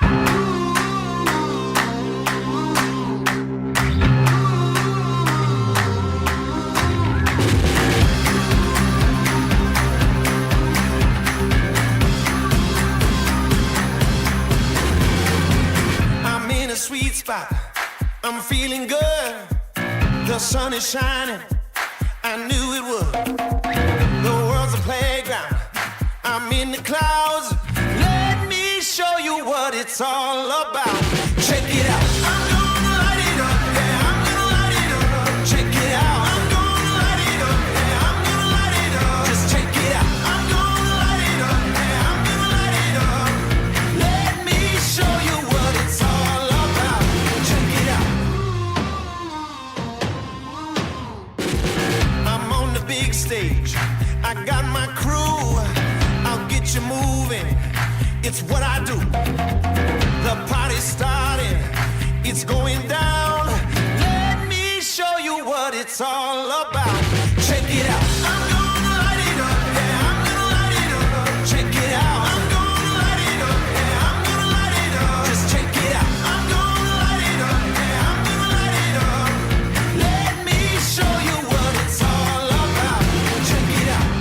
I'm in a sweet spot, I'm feeling good. The sun is shining, I knew it would. The world's a playground, I'm in the clouds. Let me show you what it's all about. Check it out. I'm gonna light it up, yeah, I'm gonna light it up. Check it out. I'm gonna light it up, yeah, I'm gonna light it up. Just check it out. I'm gonna light it up, yeah, I'm gonna light it up. Let me show you what it's all about. Check it out. I'm on the big stage, I got my crew. I'll get you moving, it's what I do. The party's starting, it's going down. Let me show you what it's all about. Check it out. I'm gonna light it up, yeah, I'm gonna light it up. Check it out. I'm gonna light it up, yeah, I'm gonna light it up. Just check it out. I'm gonna light it up, yeah, I'm gonna light it up. Let me show you what it's all about. Check it out.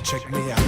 Check me out.